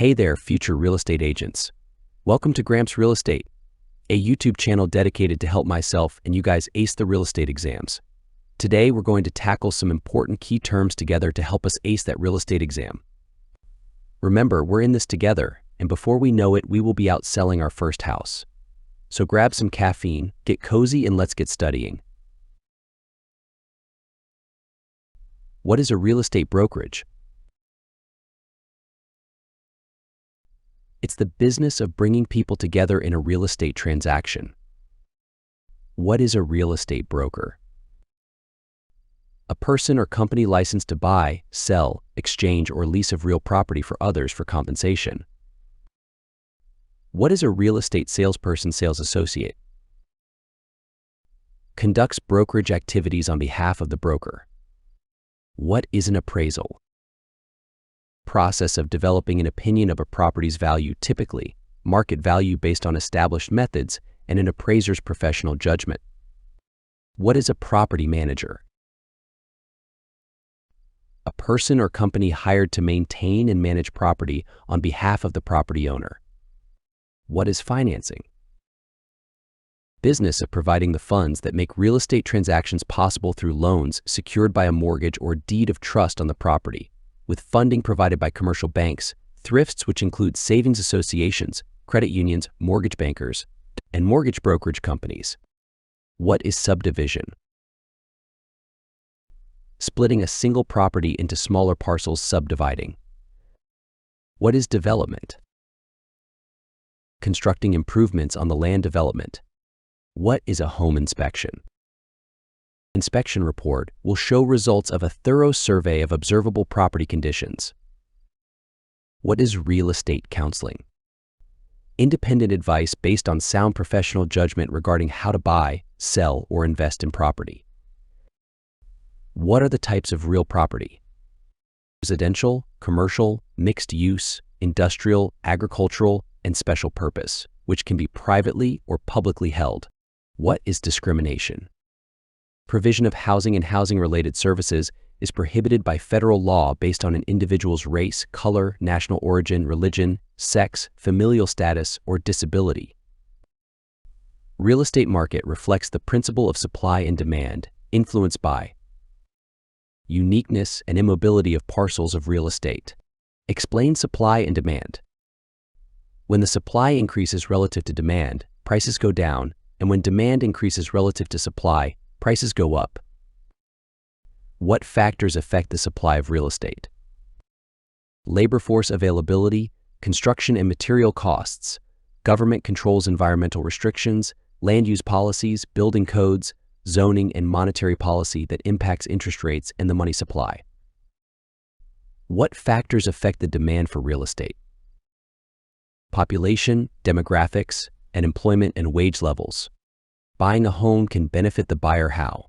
Hey there, future real estate agents. Welcome to Gramps Real Estate, a YouTube channel dedicated to help myself and you guys ace the real estate exams. Today, we're going to tackle some important key terms together to help us ace that real estate exam. Remember, we're in this together, and before we know it, we will be out selling our first house. So grab some caffeine, get cozy, and let's get studying. What is a real estate brokerage? It's the business of bringing people together in a real estate transaction. What is a real estate broker? A person or company licensed to buy, sell, exchange, or lease of real property for others for compensation. What is a real estate salesperson sales associate? Conducts brokerage activities on behalf of the broker. What is an appraisal? Process of developing an opinion of a property's value, typically market value based on established methods and an appraiser's professional judgment. What is a property manager? A person or company hired to maintain and manage property on behalf of the property owner. What is financing? Business of providing the funds that make real estate transactions possible through loans secured by a mortgage or deed of trust on the property, with funding provided by commercial banks, thrifts, which include savings associations, credit unions, mortgage bankers, and mortgage brokerage companies. What is subdivision? Splitting a single property into smaller parcels, subdividing. What is development? Constructing improvements on the land development. What is a home inspection? Inspection report will show results of a thorough survey of observable property conditions. What is real estate counseling? Independent advice based on sound professional judgment regarding how to buy, sell, or invest in property. What are the types of real property? Residential, commercial, mixed use, industrial, agricultural, and special purpose, which can be privately or publicly held. What is discrimination? Provision of housing and housing-related services is prohibited by federal law based on an individual's race, color, national origin, religion, sex, familial status, or disability. Real estate market reflects the principle of supply and demand, influenced by uniqueness and immobility of parcels of real estate. Explain supply and demand. When the supply increases relative to demand, prices go down, and when demand increases relative to supply, prices go up. What factors affect the supply of real estate? Labor force availability, construction and material costs, government controls environmental restrictions, land use policies, building codes, zoning, and monetary policy that impacts interest rates and the money supply. What factors affect the demand for real estate? Population, demographics, and employment and wage levels. Buying a home can benefit the buyer how?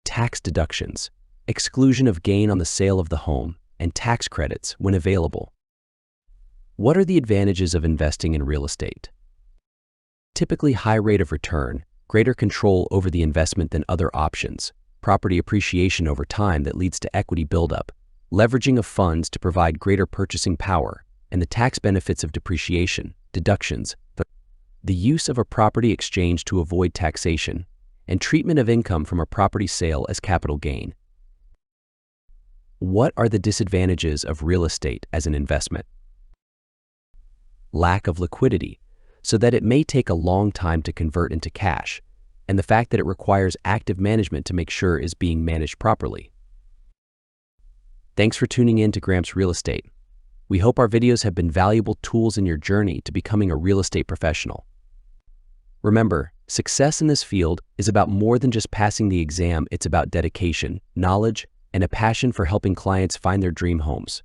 Tax deductions, exclusion of gain on the sale of the home, and tax credits when available. What are the advantages of investing in real estate? Typically high rate of return, greater control over the investment than other options, property appreciation over time that leads to equity buildup, leveraging of funds to provide greater purchasing power, and the tax benefits of depreciation, deductions, the use of a property exchange to avoid taxation, and treatment of income from a property sale as capital gain. What are the disadvantages of real estate as an investment? Lack of liquidity, so that it may take a long time to convert into cash, and the fact that it requires active management to make sure it is being managed properly. Thanks for tuning in to Gramps Real Estate. We hope our videos have been valuable tools in your journey to becoming a real estate professional. Remember, success in this field is about more than just passing the exam. It's about dedication, knowledge, and a passion for helping clients find their dream homes.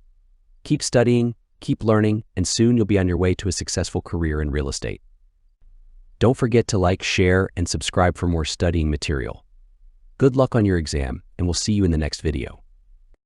Keep studying, keep learning, and soon you'll be on your way to a successful career in real estate. Don't forget to like, share, and subscribe for more studying material. Good luck on your exam, and we'll see you in the next video.